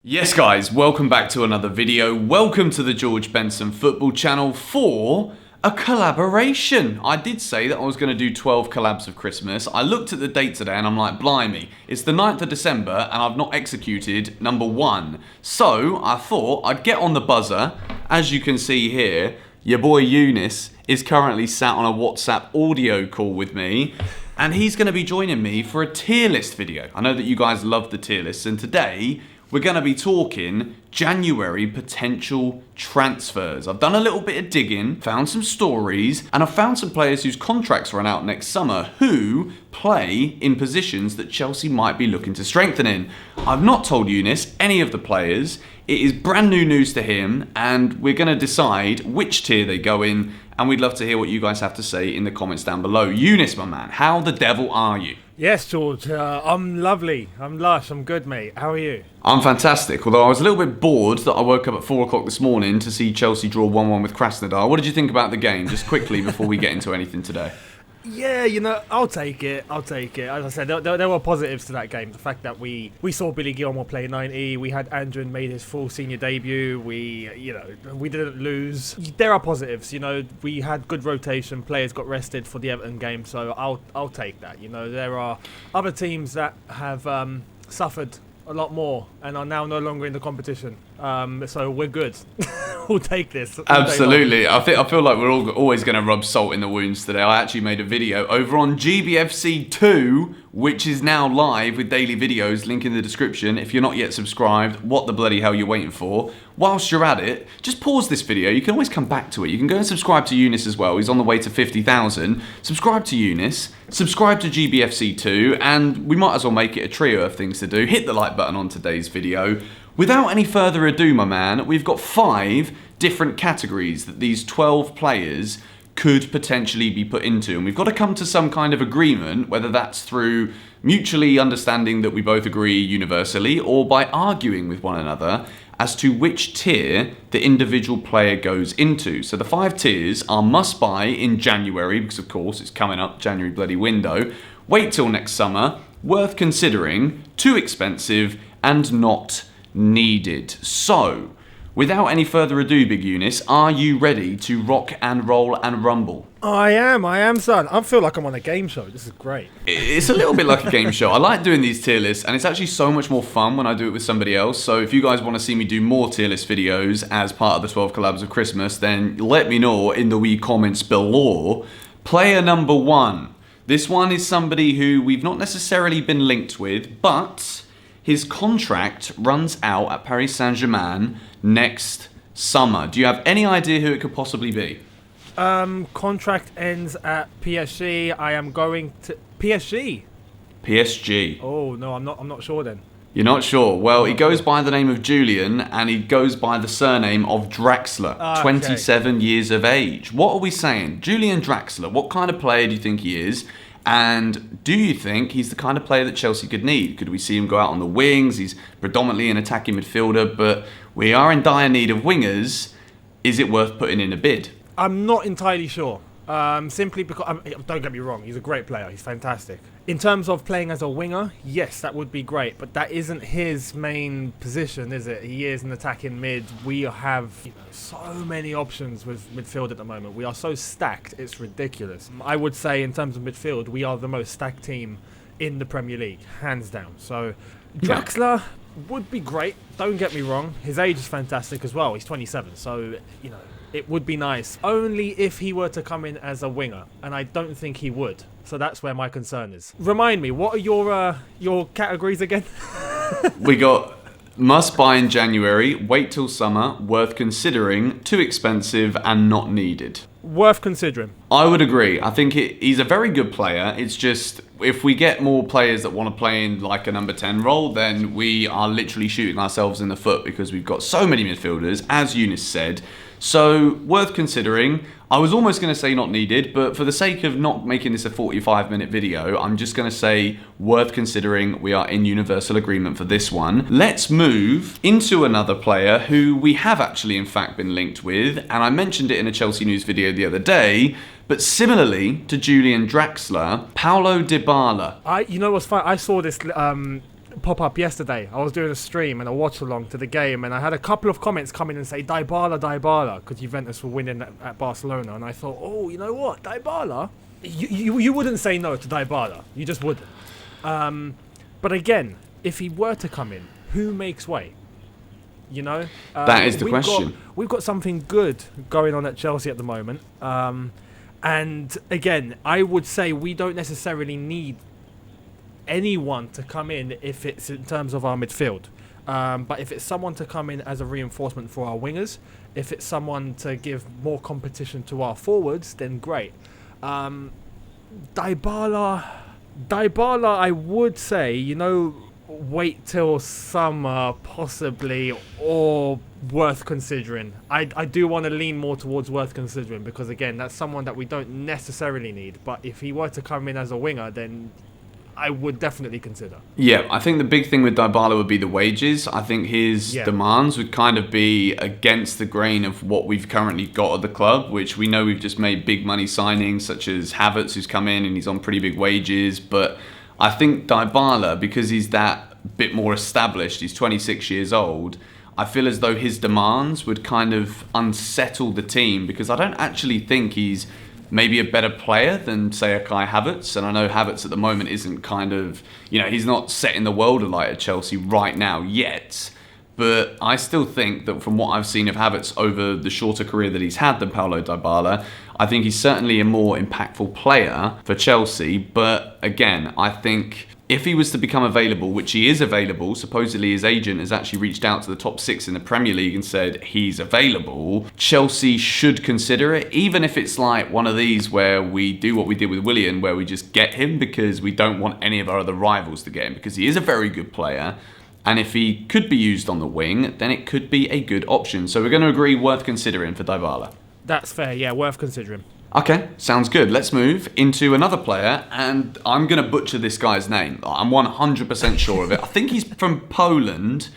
Yes guys, welcome back to another video. Welcome to the George Benson football channel for a collaboration. I did say that I was going to do 12 collabs of Christmas. I looked at the date today and I'm like, blimey, it's the 9th of December and I've not executed number 1. So I thought I'd get on the buzzer. As you can see here, your boy Younes is currently sat on a WhatsApp audio call with me. And he's going to be joining me for a tier list video. I know that you guys love the tier lists, and today we're going to be talking January potential transfers. I've done a little bit of digging, found some stories, and I've found some players whose contracts run out next summer who play in positions that Chelsea might be looking to strengthen in. I've not told Younes any of the players. It is brand new news to him, and we're going to decide which tier they go in, and we'd love to hear what you guys have to say in the comments down below. Younes, my man, how the devil are you? Yes, George, I'm lovely, I'm lush, I'm good, mate. How are you? I'm fantastic, although I was a little bit bored that I woke up at 4 o'clock this morning to see Chelsea draw 1-1 with Krasnodar. What did you think about the game, just quickly before we get into anything today? Yeah, you know, I'll take it. As I said, there were positives to that game. The fact that we saw Billy Gilmore play 90, we had Andrew made his full senior debut, we didn't lose. There are positives, you know, we had good rotation, players got rested for the Everton game, so I'll take that. You know, there are other teams that have suffered a lot more and are now no longer in the competition. So we're good. We'll take this. Absolutely. I feel like we're always going to rub salt in the wounds today. I actually made a video over on GBFC 2, which is now live with daily videos. Link in the description. If you're not yet subscribed, what the bloody hell you're waiting for? Whilst you're at it, just pause this video. You can always come back to it. You can go and subscribe to Younes as well. He's on the way to 50,000. Subscribe to Younes. Subscribe to GBFC 2. And we might as well make it a trio of things to do. Hit the like button on today's video. Without any further ado, my man, we've got 5 different categories that these 12 players could potentially be put into. And we've got to come to some kind of agreement, whether that's through mutually understanding that we both agree universally or by arguing with one another as to which tier the individual player goes into. So the 5 tiers are must buy in January, because of course it's coming up, January bloody window, wait till next summer, worth considering, too expensive, and not needed. So, without any further ado, Big Younes, are you ready to rock and roll and rumble? I am, son. I feel like I'm on a game show. This is great. It's a little bit like a game show. I like doing these tier lists, and it's actually so much more fun when I do it with somebody else. So if you guys want to see me do more tier list videos as part of the 12 collabs of Christmas, then let me know in the wee comments below. Player number 1. This one is somebody who we've not necessarily been linked with, but his contract runs out at Paris Saint-Germain next summer. Do you have any idea who it could possibly be? Contract ends at PSG. I am going to PSG. PSG. Oh no, I'm not sure then. You're not sure? Well, he goes by the name of Julian, and he goes by the surname of Draxler, 27 years of age. What are we saying? Julian Draxler, what kind of player do you think he is? And do you think he's the kind of player that Chelsea could need? Could we see him go out on the wings? He's predominantly an attacking midfielder, but we are in dire need of wingers. Is it worth putting in a bid? I'm not entirely sure. Simply because, don't get me wrong, he's a great player. He's fantastic. In terms of playing as a winger, yes, that would be great. But that isn't his main position, is it? He is an attacking mid. We have so many options with midfield at the moment. We are so stacked, it's ridiculous. I would say in terms of midfield, we are the most stacked team in the Premier League, hands down. So Draxler would be great. Don't get me wrong. His age is fantastic as well. He's 27, so, you know, it would be nice, only if he were to come in as a winger, and I don't think he would. So that's where my concern is. Remind me, what are your categories again? We got must buy in January, wait till summer, worth considering, too expensive, and not needed. Worth considering. I would agree. I think he's a very good player. It's just, if we get more players that want to play in like a number 10 role, then we are literally shooting ourselves in the foot because we've got so many midfielders, as Younes said. So, worth considering. I was almost going to say not needed, but for the sake of not making this a 45-minute video, I'm just going to say worth considering. We are in universal agreement for this one. Let's move into another player who we have actually in fact been linked with, and I mentioned it in a Chelsea News video the other day, but similarly to Julian Draxler, Paulo Dybala. You know what's funny? I saw this pop up yesterday. I was doing a stream and a watch along to the game, and I had a couple of comments come in and say Dybala, because Juventus were winning at Barcelona, and I thought, oh, you know what, Dybala? You wouldn't say no to Dybala. You just wouldn't. But again, if he were to come in, who makes way? You know? That is the question. We've got something good going on at Chelsea at the moment. And again, I would say we don't necessarily need anyone to come in if it's in terms of our midfield. But if it's someone to come in as a reinforcement for our wingers, if it's someone to give more competition to our forwards, then great. Dybala, I would say, you know, wait till summer possibly, or worth considering. I do want to lean more towards worth considering, because again, that's someone that we don't necessarily need, but if he were to come in as a winger, then I would definitely consider. Yeah, I think the big thing with Dybala would be the wages. I think his demands would kind of be against the grain of what we've currently got at the club, which we know we've just made big money signings, such as Havertz, who's come in and he's on pretty big wages. But I think Dybala, because he's that bit more established, he's 26 years old, I feel as though his demands would kind of unsettle the team, because I don't actually think he's maybe a better player than, say, a Kai Havertz. And I know Havertz at the moment isn't kind of, you know, he's not setting the world alight at Chelsea right now yet. But I still think that from what I've seen of Havertz over the shorter career that he's had than Paulo Dybala, I think he's certainly a more impactful player for Chelsea. But again, I think if he was to become available, which he is available, supposedly his agent has actually reached out to the top 6 in the Premier League and said he's available, Chelsea should consider it, even if it's like one of these where we do what we did with Willian, where we just get him because we don't want any of our other rivals to get him, because he is a very good player. And if he could be used on the wing, then it could be a good option. So we're going to agree worth considering for Dybala. That's fair, yeah, worth considering. Okay, sounds good. Let's move into another player, and I'm going to butcher this guy's name. I'm 100% sure of it. I think he's from Poland,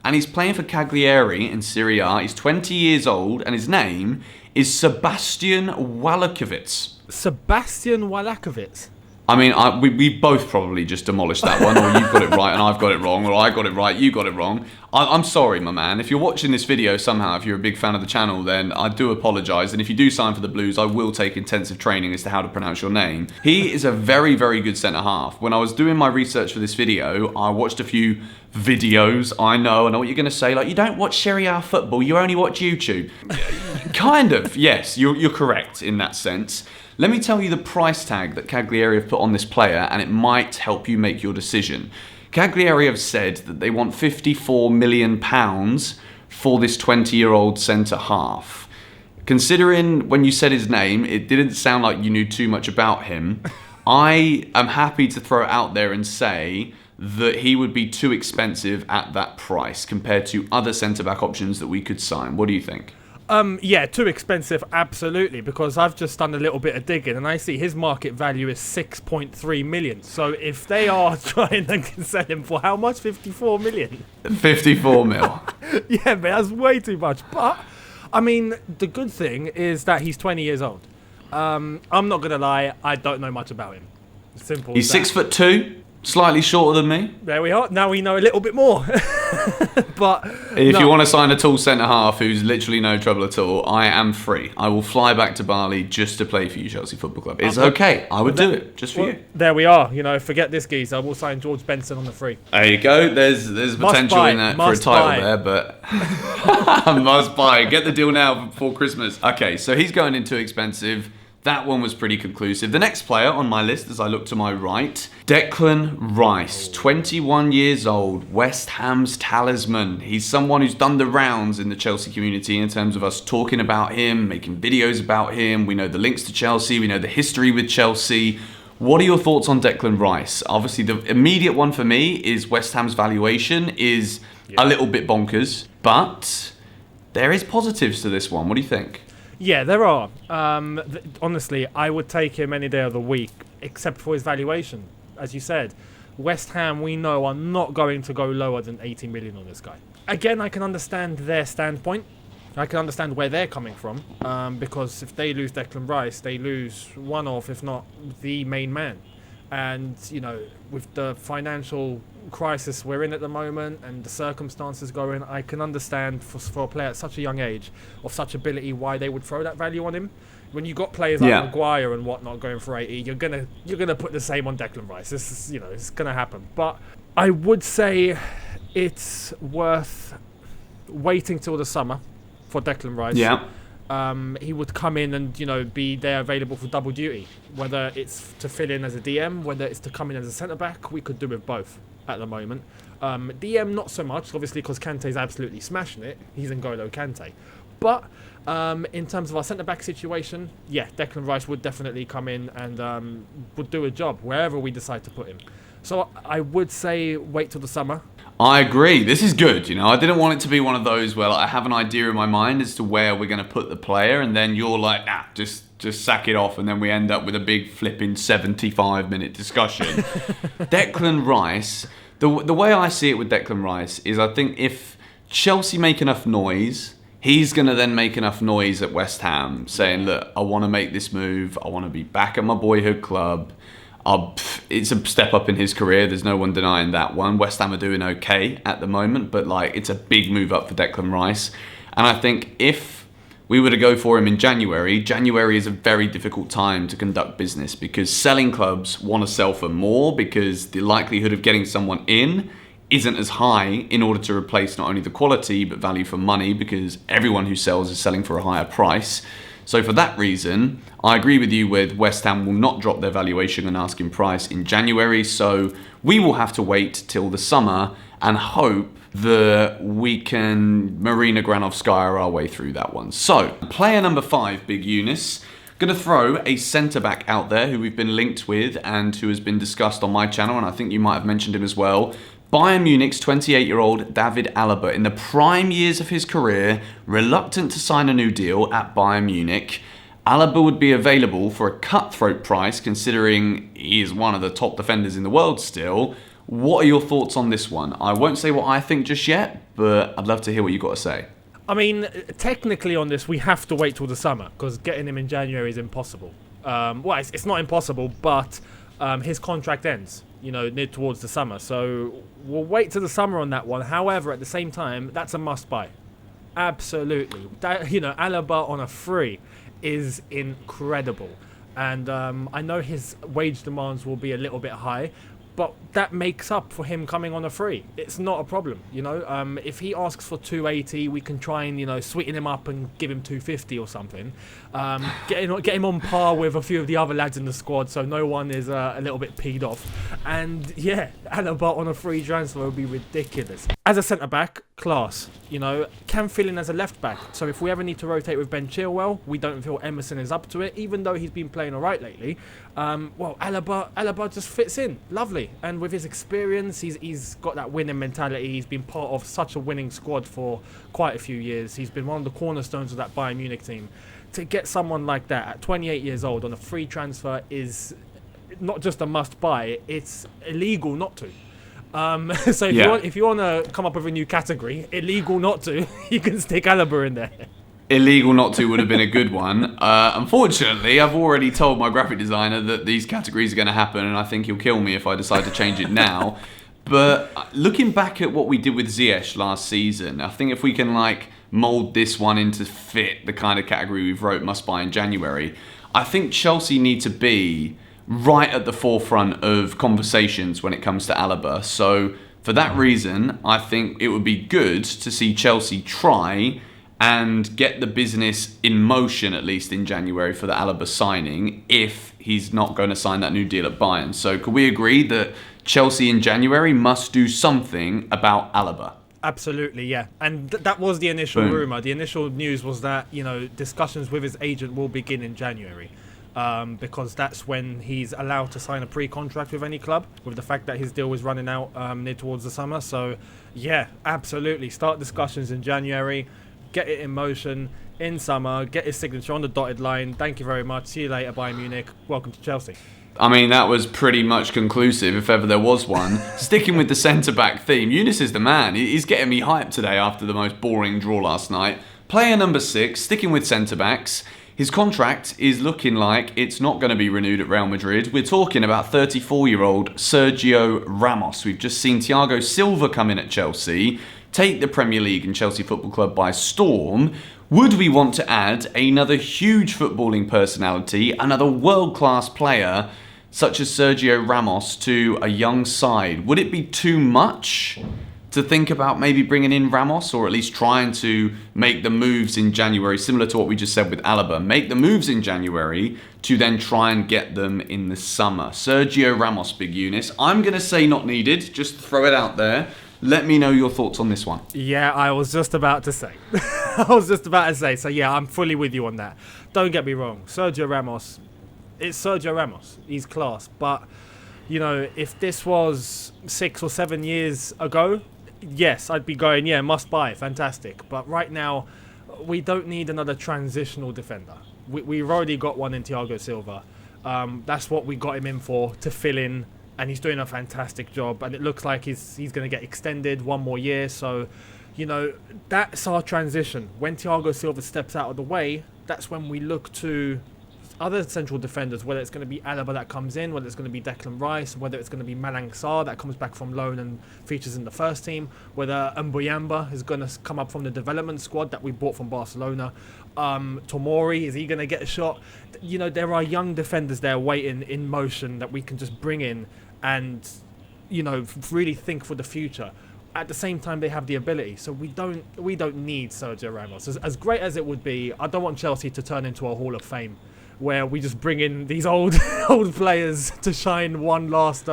and he's playing for Cagliari in Serie A. He's 20 years old, and his name is Sebastian Walukiewicz. Sebastian Walukiewicz? I mean, we both probably just demolished that one, or you've got it right and I've got it wrong, or I got it right, you got it wrong. I'm sorry, my man. If you're watching this video somehow, if you're a big fan of the channel, then I do apologise. And if you do sign for the Blues, I will take intensive training as to how to pronounce your name. He is a very, very good centre-half. When I was doing my research for this video, I watched a few videos. I know what you're going to say. Like, you don't watch Serie A football, you only watch YouTube. Kind of, yes, you're correct in that sense. Let me tell you the price tag that Cagliari have put on this player, and it might help you make your decision. Cagliari have said that they want £54 million for this 20-year-old centre-half. Considering when you said his name, it didn't sound like you knew too much about him. I am happy to throw it out there and say that he would be too expensive at that price compared to other centre-back options that we could sign. What do you think? Yeah, too expensive, absolutely, because I've just done a little bit of digging and I see his market value is 6.3 million. So if they are trying to sell him for how much? 54 million? 54 mil. Yeah, man, that's way too much. But, I mean, the good thing is that he's 20 years old. I'm not going to lie, I don't know much about him. Simple. He's 6'2", slightly shorter than me. There we are. Now we know a little bit more. But if you want to sign a tall centre-half who's literally no trouble at all, I am free. I will fly back to Bali just to play for you, Chelsea Football Club. It's okay. I would do it just for you. There we are. You know, forget this geezer. We'll sign George Benson on the free. There you go. There's potential in that for a title there, but must buy. Get the deal now before Christmas. Okay, so he's going in too expensive. That one was pretty conclusive. The next player on my list, as I look to my right, Declan Rice, 21 years old, West Ham's talisman. He's someone who's done the rounds in the Chelsea community in terms of us talking about him, making videos about him. We know the links to Chelsea. We know the history with Chelsea. What are your thoughts on Declan Rice? Obviously, the immediate one for me is West Ham's valuation is a little bit bonkers, but there is positives to this one. What do you think? Yeah, there are. Honestly, I would take him any day of the week, except for his valuation. As you said, West Ham, we know, are not going to go lower than 80 million on this guy. Again, I can understand their standpoint. I can understand where they're coming from, because if they lose Declan Rice, they lose one of, if not the main man. And, you know, with the financial crisis we're in at the moment and the circumstances going, I can understand for a player at such a young age of such ability why they would throw that value on him. When you got players like Maguire and whatnot going for 80, you're gonna put the same on Declan Rice. This is, it's gonna happen. But I would say it's worth waiting till the summer for Declan Rice. Yeah. He would come in and be there available for double duty, whether it's to fill in as a DM, whether it's to come in as a centre back. We could do with both at the moment. DM not so much, obviously, because Kante's absolutely smashing it. He's N'Golo Kante. But in terms of our centre back situation, yeah, Declan Rice would definitely come in and would do a job wherever we decide to put him. So I would say wait till the summer. I agree. This is good. I didn't want it to be one of those where I have an idea in my mind as to where we're going to put the player, and then you're like, just sack it off, and then we end up with a big flipping 75-minute discussion. Declan Rice, the way I see it with Declan Rice is I think if Chelsea make enough noise, he's going to then make enough noise at West Ham, saying, look, I want to make this move. I want to be back at my boyhood club. It's a step up in his career. There's no one denying that one. West Ham are doing okay at the moment, but it's a big move up for Declan Rice. And I think if we were to go for him in January is a very difficult time to conduct business because selling clubs want to sell for more because the likelihood of getting someone in isn't as high in order to replace not only the quality but value for money because everyone who sells is selling for a higher price. So for that reason, I agree with you with West Ham will not drop their valuation and asking price in January. So we will have to wait till the summer and hope that we can Marina Granovskaya our way through that one. So player number 5, Big Younes. Going to throw a centre-back out there who we've been linked with and who has been discussed on my channel, and I think you might have mentioned him as well. Bayern Munich's 28-year-old David Alaba, in the prime years of his career, reluctant to sign a new deal at Bayern Munich. Alaba would be available for a cutthroat price, considering he is one of the top defenders in the world still. What are your thoughts on this one? I won't say what I think just yet, but I'd love to hear what you've got to say. I mean, technically on this, we have to wait till the summer, because getting him in January is impossible. It's not impossible, but his contract ends, near towards the summer. So we'll wait till the summer on that one. However, at the same time, that's a must-buy. Absolutely. Alaba on a free is incredible. And I know his wage demands will be a little bit high, but that makes up for him coming on a free. It's not a problem, If he asks for 280, we can try and, sweeten him up and give him 250 or something. Get him on par with a few of the other lads in the squad so no one is a little bit peed off. And, yeah, Alaba on a free transfer would be ridiculous. As a centre-back, class, can fill in as a left-back. So if we ever need to rotate with Ben Chilwell, we don't feel Emerson is up to it, even though he's been playing all right lately. Alaba just fits in. Lovely. And with his experience, he's got that winning mentality. He's been part of such a winning squad for quite a few years. He's been one of the cornerstones of that Bayern Munich team. To get someone like that at 28 years old on a free transfer is not just a must-buy, it's illegal not to. So if you want to come up with a new category, illegal not to, you can stick Alaba in there. Illegal not to would have been a good one. Unfortunately, I've already told my graphic designer that these categories are going to happen, and I think he'll kill me if I decide to change it now. But looking back at what we did with Ziyech last season, I think if we can mould this one into fit the kind of category we've wrote must buy in January, I think Chelsea need to be right at the forefront of conversations when it comes to Alaba. So for that reason, I think it would be good to see Chelsea try and get the business in motion, at least in January, for the Alaba signing, if he's not going to sign that new deal at Bayern. So could we agree that Chelsea in January must do something about Alaba? Absolutely, yeah. And that was the initial rumour. The initial news was that, discussions with his agent will begin in January. Because that's when he's allowed to sign a pre-contract with any club, with the fact that his deal was running out near towards the summer. So, yeah, absolutely. Start discussions in January. Get it in motion in summer, get his signature on the dotted line. Thank you very much. See you later, Bayern Munich. Welcome to Chelsea. I mean, that was pretty much conclusive, if ever there was one. Sticking with the centre-back theme, Younes is the man. He's getting me hyped today after the most boring draw last night. Player number 6, sticking with centre-backs. His contract is looking like it's not going to be renewed at Real Madrid. We're talking about 34-year-old Sergio Ramos. We've just seen Thiago Silva come in at Chelsea, take the Premier League and Chelsea Football Club by storm. Would we want to add another huge footballing personality, another world-class player such as Sergio Ramos to a young side? Would it be too much to think about maybe bringing in Ramos, or at least trying to make the moves in January, similar to what we just said with Alaba, make the moves in January to then try and get them in the summer? Sergio Ramos, Big Younes. I'm going to say not needed, just throw it out there. Let me know your thoughts on this one. Yeah, I was just about to say. So yeah, I'm fully with you on that. Don't get me wrong, Sergio Ramos, it's Sergio Ramos. He's class. But, you know, if this was 6 or 7 years ago, yes, I'd be going, yeah, must buy, fantastic. But right now, we don't need another transitional defender. We've already got one in Thiago Silva. That's what we got him in for, to fill in, and he's doing a fantastic job. And it looks like he's going to get extended one more year. So, you know, that's our transition. When Thiago Silva steps out of the way, that's when we look to other central defenders, whether it's going to be Alaba that comes in, whether it's going to be Declan Rice, whether it's going to be Malang Sarr that comes back from loan and features in the first team, whether Mbuyamba is going to come up from the development squad that we bought from Barcelona. Tomori, is he going to get a shot? You know, there are young defenders there waiting in motion that we can just bring in and, you know, really think for the future. At the same time, they have the ability, so we don't need Sergio Ramos. As great as it would be, I don't want Chelsea to turn into a Hall of Fame where we just bring in these old players to shine one last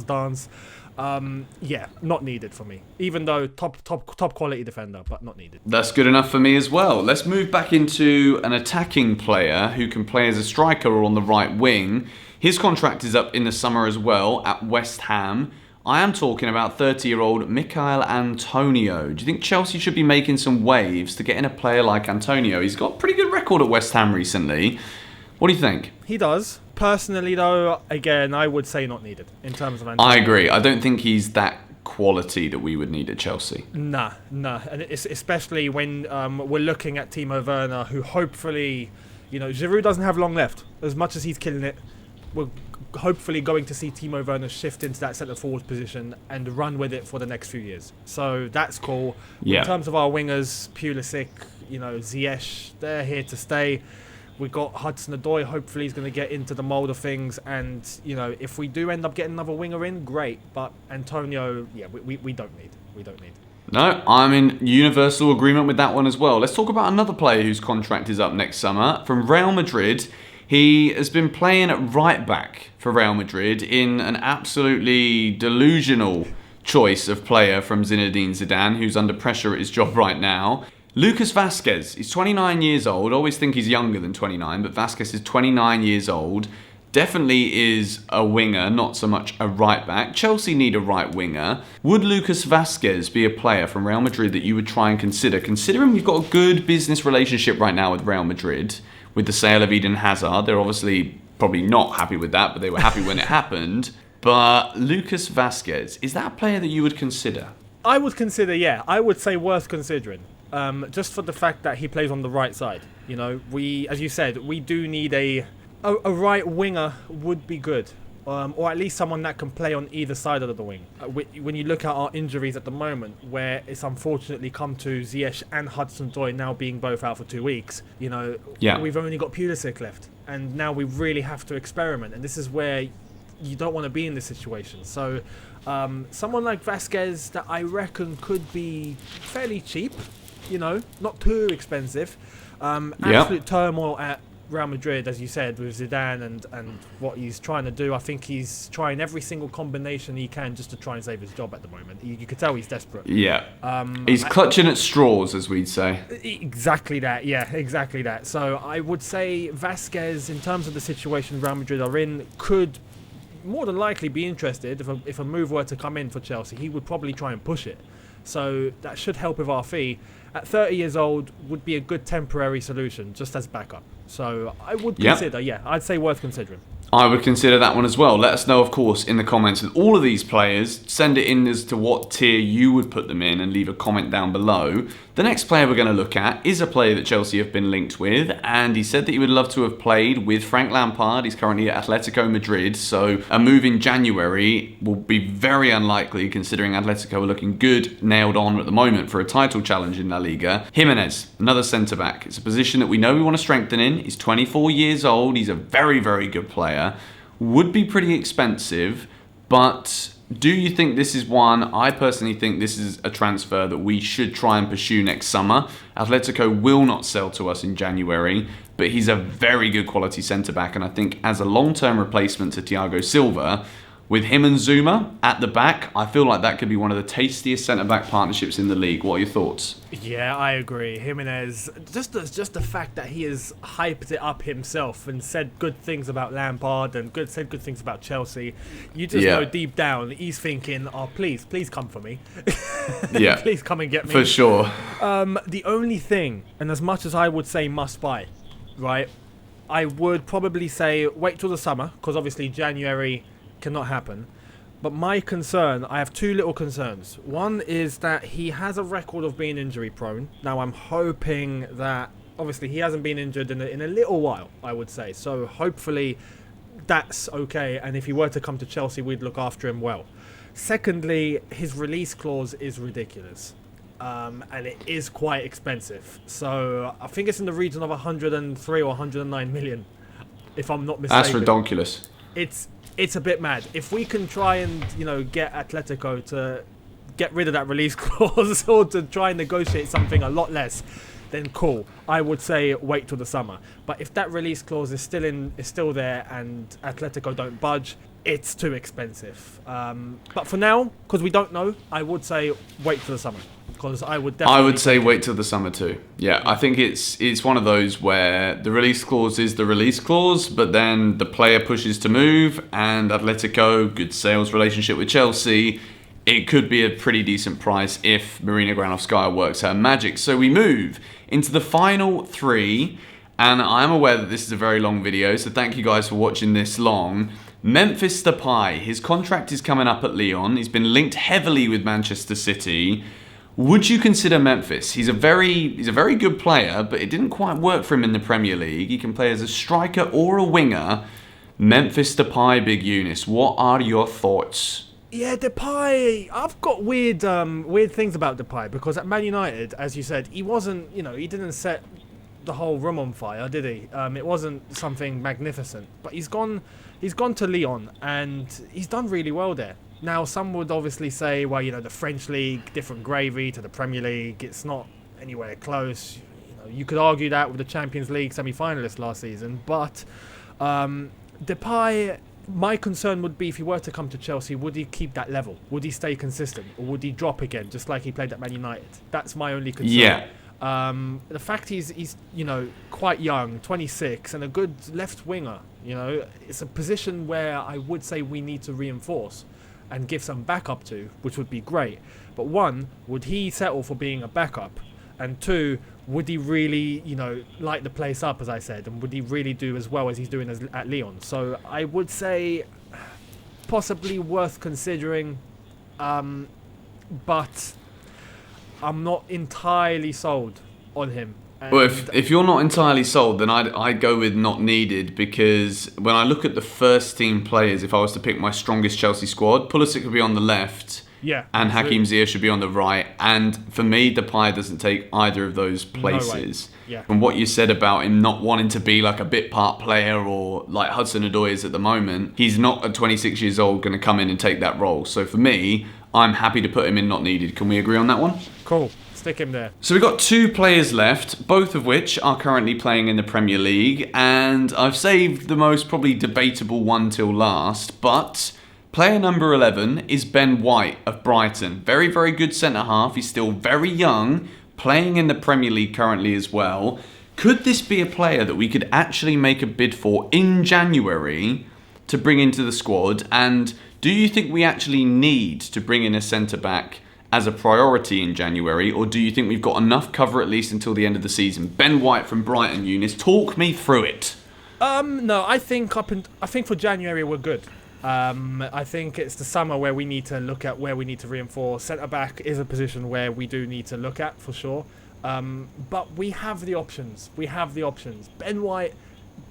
dance. Yeah, not needed for me. Even though top quality defender, but not needed. That's good enough for me as well. Let's move back into an attacking player who can play as a striker or on the right wing. His contract is up in the summer as well at West Ham. I am talking about 30-year-old Michail Antonio. Do you think Chelsea should be making some waves to get in a player like Antonio? He's got a pretty good record at West Ham recently. What do you think? He does. Personally, though, again, I would say not needed in terms of Antonio. I agree. I don't think he's that quality that we would need at Chelsea. Nah. And it's especially when we're looking at Timo Werner, who hopefully, you know, Giroud doesn't have long left. As much as he's killing it, we're hopefully going to see Timo Werner shift into that centre-forward position and run with it for the next few years. So that's cool. Yeah. In terms of our wingers, Pulisic, you know, Ziyech, they're here to stay. We got Hudson-Odoi. Hopefully he's going to get into the mould of things. And, you know, if we do end up getting another winger in, great. But Antonio, yeah, we don't need. We don't need. No, I'm in universal agreement with that one as well. Let's talk about another player whose contract is up next summer. From Real Madrid, he has been playing at right back for Real Madrid in an absolutely delusional choice of player from Zinedine Zidane, who's under pressure at his job right now. Lucas Vazquez, he's 29 years old. I always think he's younger than 29, but Vazquez is 29 years old. Definitely is a winger, not so much a right back. Chelsea need a right winger. Would Lucas Vazquez be a player from Real Madrid that you would try and consider? Considering we've got a good business relationship right now with Real Madrid, with the sale of Eden Hazard. They're obviously probably not happy with that, but they were happy when it happened. But Lucas Vazquez, is that a player that you would consider? I would consider, yeah. I would say worth considering. Just for the fact that he plays on the right side. You know, we, as you said, we do need a right winger would be good. Or at least someone that can play on either side of the wing. When you look at our injuries at the moment, where it's unfortunately come to Ziyech and Hudson-Odoi now being both out for 2 weeks, you know, we've only got Pulisic left. And now we really have to experiment. And this is where you don't want to be in this situation. So someone like Vazquez that I reckon could be fairly cheap. You know, not too expensive. Absolute turmoil at Real Madrid, as you said, with Zidane and what he's trying to do. I think he's trying every single combination he can just to try and save his job at the moment. You could tell he's desperate. Yeah. He's clutching at straws, as we'd say. Exactly that. Yeah, exactly that. So I would say Vazquez, in terms of the situation Real Madrid are in, could more than likely be interested. If a move were to come in for Chelsea, he would probably try and push it. So that should help with our fee. At 30 years old, would be a good temporary solution, just as backup. So I would consider, I'd say worth considering. I would consider that one as well. Let us know, of course, in the comments with all of these players. Send it in as to what tier you would put them in and leave a comment down below. The next player we're going to look at is a player that Chelsea have been linked with, and he said that he would love to have played with Frank Lampard. He's currently at Atletico Madrid, so a move in January will be very unlikely considering Atletico are looking good, nailed on at the moment for a title challenge in La Liga. Gimenez, another centre-back. It's a position that we know we want to strengthen in. He's 24 years old. He's a very, very good player. Would be pretty expensive, but do you think this is one? I personally think this is a transfer that we should try and pursue next summer. Atletico will not sell to us in January, but he's a very good quality centre-back, and I think as a long-term replacement to Thiago Silva, with him and Zuma at the back, I feel like that could be one of the tastiest centre-back partnerships in the league. What are your thoughts? Yeah, I agree. Jimenez, just the fact that he has hyped it up himself and said good things about Lampard and said good things about Chelsea, you just know deep down he's thinking, oh, please come for me. Yeah. Please come and get me. For sure. The only thing, and as much as I would say must buy, right, I would probably say wait till the summer, because obviously January cannot happen. But my concern, I have two little concerns. One is that he has a record of being injury prone. Now I'm hoping that, obviously he hasn't been injured in a little while, I would say. So hopefully that's okay, and if he were to come to Chelsea, we'd look after him well. Secondly, his release clause is ridiculous. And it is quite expensive. So I think it's in the region of 103 or 109 million, if I'm not mistaken. That's ridiculous. It's a bit mad. If we can try and, get Atletico to get rid of that release clause or to try and negotiate something a lot less, then cool. I would say wait till the summer. But if that release clause is still there and Atletico don't budge, it's too expensive. But for now, because we don't know, I would say wait till the summer. Because I would say wait till the summer too. Yeah, I think it's one of those where the release clause is the release clause, but then the player pushes to move, and Atletico, good sales relationship with Chelsea, it could be a pretty decent price if Marina Granovskaya works her magic. So we move into the final three, and I'm aware that this is a very long video, so thank you guys for watching this long. Memphis Depay, his contract is coming up at Lyon. He's been linked heavily with Manchester City. Would you consider Memphis? He's a very good player, but it didn't quite work for him in the Premier League. He can play as a striker or a winger. Memphis Depay, Big Younes. What are your thoughts? Yeah, Depay. I've got weird things about Depay because at Man United, as you said, he wasn't. He didn't set the whole room on fire, did he? It wasn't something magnificent, but he's gone to Lyon and he's done really well there. Now, some would obviously say, well, the French league, different gravy to the Premier League. It's not anywhere close. You could argue that with the Champions League semi-finalists last season. But Depay, my concern would be if he were to come to Chelsea, would he keep that level? Would he stay consistent? Or would he drop again, just like he played at Man United? That's my only concern. Yeah. The fact he's quite young, 26, and a good left winger. It's a position where I would say we need to reinforce and give some backup to, which would be great. But one, would he settle for being a backup? And two, would he really, light the place up, as I said? And would he really do as well as he's doing at Lyon? So I would say possibly worth considering, but I'm not entirely sold on him. Well, if you're not entirely sold, then I'd go with not needed, because when I look at the first team players, if I was to pick my strongest Chelsea squad, Pulisic would be on the left, and Hakim Ziyech should be on the right. And for me, Depay doesn't take either of those places. No way. From what you said about him not wanting to be like a bit part player or like Hudson-Odoi is at the moment, he's not at 26 years old going to come in and take that role. So for me, I'm happy to put him in not needed. Can we agree on that one? Cool. Stick him there. So we've got two players left, both of which are currently playing in the Premier League, and I've saved the most probably debatable one till last, but player number 11 is Ben White of Brighton. Very, very good centre-half. He's still very young, playing in the Premier League currently as well. Could this be a player that we could actually make a bid for in January to bring into the squad? And do you think we actually need to bring in a centre-back as a priority in January, or do you think we've got enough cover at least until the end of the season? Ben White from Brighton, Younes, talk me through it. No, I think for January we're good. I think it's the summer where we need to look at where we need to reinforce. Centre back is a position where we do need to look at for sure. But we have the options. Ben White,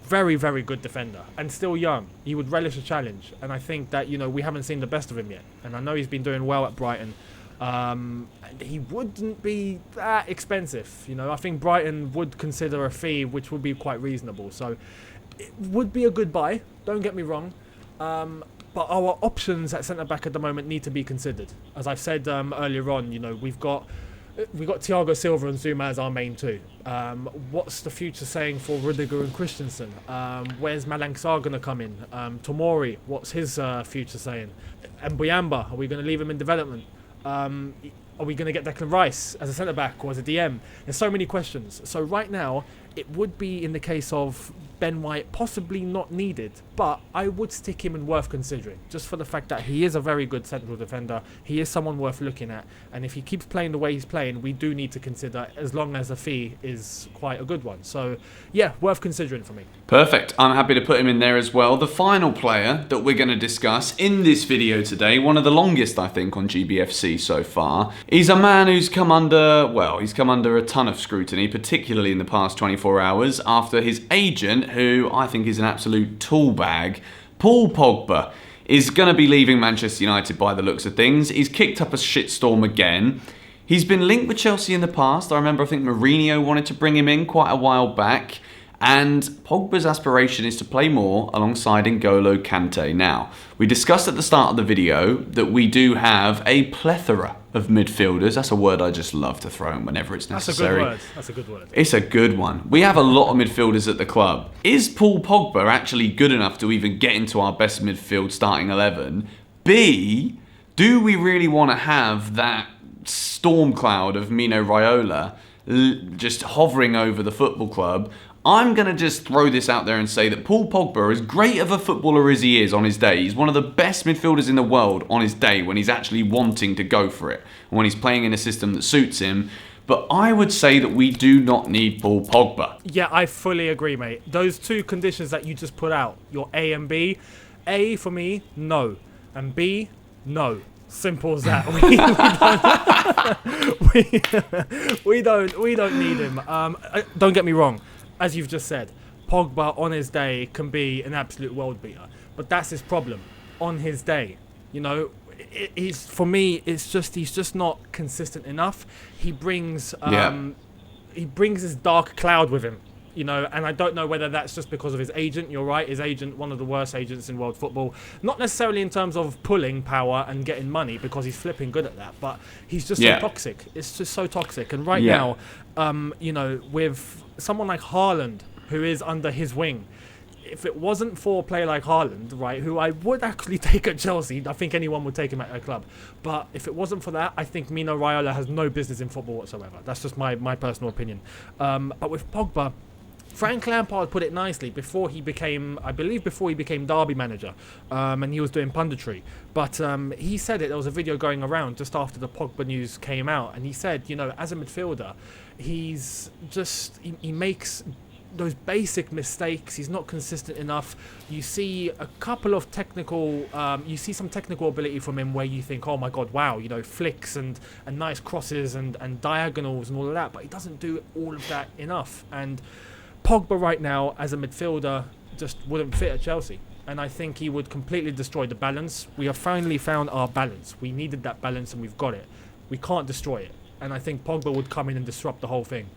very, very good defender and still young. He would relish a challenge. And I think that, we haven't seen the best of him yet. And I know he's been doing well at Brighton. And he wouldn't be that expensive. I think Brighton would consider a fee which would be quite reasonable. So it would be a good buy. Don't get me wrong. But our options at centre-back at the moment need to be considered. As I've said earlier on, we've got Thiago Silva and Zuma as our main two. What's the future saying for Rudiger and Christensen? Where's Malang Sarr going to come in? Tomori, what's his future saying? And Mbuyamba, are we going to leave him in development? Are we going to get Declan Rice as a centre-back or as a DM? There's so many questions. So right now, it would be in the case of Ben White possibly not needed, but I would stick him in worth considering, just for the fact that he is a very good central defender. He is someone worth looking at, and if he keeps playing the way he's playing, we do need to consider, as long as the fee is quite a good one. So yeah, worth considering for me. Perfect. I'm happy to put him in there as well. The final player that we're going to discuss in this video today, one of the longest I think on GBFC so far, is a man who's come under a ton of scrutiny, particularly in the past 24 hours after his agent, who I think is an absolute tool bag, Paul Pogba, is going to be leaving Manchester United by the looks of things. He's kicked up a shitstorm again. He's been linked with Chelsea in the past. I think Mourinho wanted to bring him in quite a while back. And Pogba's aspiration is to play more alongside N'Golo Kante. Now, we discussed at the start of the video that we do have a plethora of midfielders. That's a word I just love to throw in whenever it's necessary. That's a good word. It's a good one. We have a lot of midfielders at the club. Is Paul Pogba actually good enough to even get into our best midfield starting 11? B, do we really want to have that storm cloud of Mino Raiola just hovering over the football club? I'm going to just throw this out there and say that Paul Pogba, as great of a footballer as he is on his day, he's one of the best midfielders in the world on his day when he's actually wanting to go for it, when he's playing in a system that suits him. But I would say that we do not need Paul Pogba. Yeah, I fully agree, mate. Those two conditions that you just put out, your A and B. A for me, no. And B, no. Simple as that. We don't need him. Don't get me wrong. As you've just said, Pogba on his day can be an absolute world beater, but that's his problem. On his day, for me, he's just not consistent enough. He brings his dark cloud with him, and I don't know whether that's just because of his agent. You're right, his agent, one of the worst agents in world football. Not necessarily in terms of pulling power and getting money, because he's flipping good at that, but he's just so toxic. It's just so toxic. And right now, with someone like Haaland, who is under his wing, if it wasn't for a player like Haaland, right, who I would actually take at Chelsea, I think anyone would take him at their club. But if it wasn't for that, I think Mino Raiola has no business in football whatsoever. That's just my personal opinion. But with Pogba, Frank Lampard put it nicely before he became Derby manager, and he was doing punditry. But he said it. There was a video going around just after the Pogba news came out, and he said, as a midfielder, he makes those basic mistakes. He's not consistent enough. You see a couple of you see some technical ability from him where you think, oh my god, wow, flicks and nice crosses and diagonals and all of that, but he doesn't do all of that enough. And Pogba right now as a midfielder just wouldn't fit at Chelsea, and I think he would completely destroy the balance. We have finally found our balance. We needed that balance and we've got it. We can't destroy it, and I think Pogba would come in and disrupt the whole thing.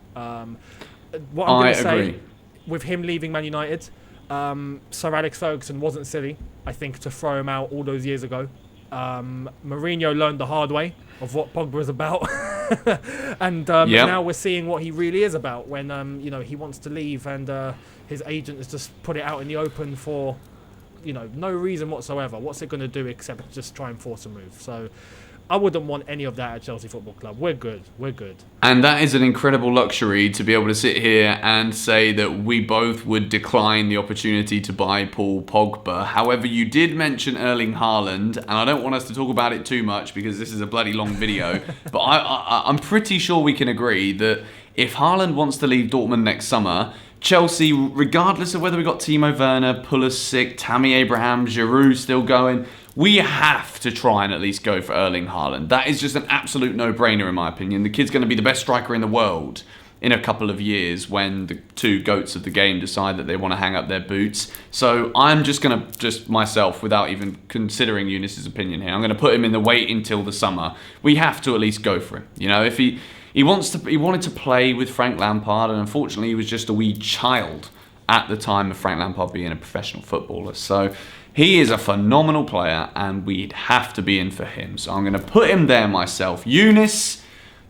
What I'm going to say, with him leaving Man United, Sir Alex Ferguson wasn't silly, I think, to throw him out all those years ago. Mourinho learned the hard way of what Pogba is about. And now we're seeing what he really is about when he wants to leave, and his agent has just put it out in the open for no reason whatsoever. What's it going to do except just try and force a move? So I wouldn't want any of that at Chelsea Football Club. We're good. And that is an incredible luxury, to be able to sit here and say that we both would decline the opportunity to buy Paul Pogba. However, you did mention Erling Haaland, and I don't want us to talk about it too much because this is a bloody long video, but I'm pretty sure we can agree that if Haaland wants to leave Dortmund next summer, Chelsea, regardless of whether we got Timo Werner, Pulisic, Tammy Abraham, Giroud still going, we have to try and at least go for Erling Haaland. That is just an absolute no-brainer in my opinion. The kid's going to be the best striker in the world in a couple of years when the two goats of the game decide that they want to hang up their boots. So I'm just going to, myself, without even considering Younes' opinion here, I'm going to put him in the wait until the summer. We have to at least go for him. You know, if he wanted to play with Frank Lampard, and unfortunately he was just a wee child at the time of Frank Lampard being a professional footballer. So he is a phenomenal player, and we'd have to be in for him. So I'm going to put him there myself. Younes,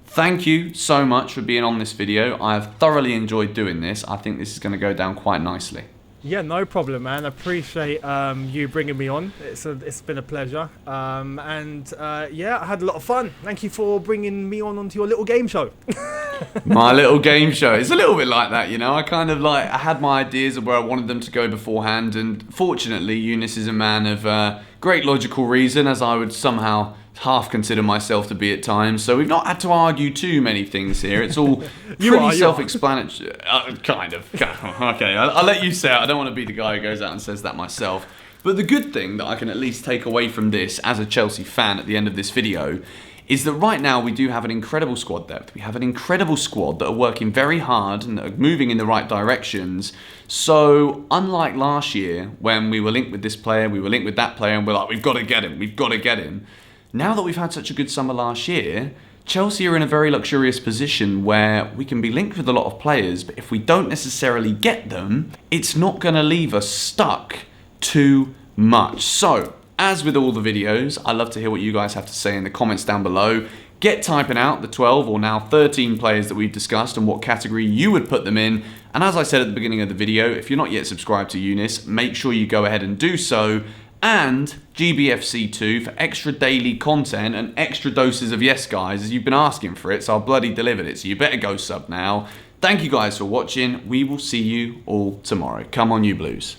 thank you so much for being on this video. I have thoroughly enjoyed doing this. I think this is going to go down quite nicely. Yeah, no problem, man. I appreciate you bringing me on. It's been a pleasure. Yeah, I had a lot of fun. Thank you for bringing me onto your little game show. My little game show. It's a little bit like that, you know. I had my ideas of where I wanted them to go beforehand, and fortunately, Younes is a man of great logical reason, as I would somehow half consider myself to be at times. So we've not had to argue too many things here. It's all pretty self-explanatory. Kind of. Okay, I'll let you say it. I don't want to be the guy who goes out and says that myself. But the good thing that I can at least take away from this as a Chelsea fan at the end of this video is that right now we do have an incredible squad depth. We have an incredible squad that are working very hard and are moving in the right directions. So unlike last year when we were linked with this player, we were linked with that player, and we're like, we've got to get him. Now that we've had such a good summer last year, Chelsea are in a very luxurious position where we can be linked with a lot of players, but if we don't necessarily get them, it's not going to leave us stuck too much. So, as with all the videos, I'd love to hear what you guys have to say in the comments down below. Get typing out the 12 or now 13 players that we've discussed and what category you would put them in. And as I said at the beginning of the video, if you're not yet subscribed to Younes, make sure you go ahead and do so. And GBFC 2 for extra daily content and extra doses of yes guys, as you've been asking for it, so I've bloody delivered it, so you better go sub now. Thank you guys for watching. We will see you all tomorrow. Come on, you Blues.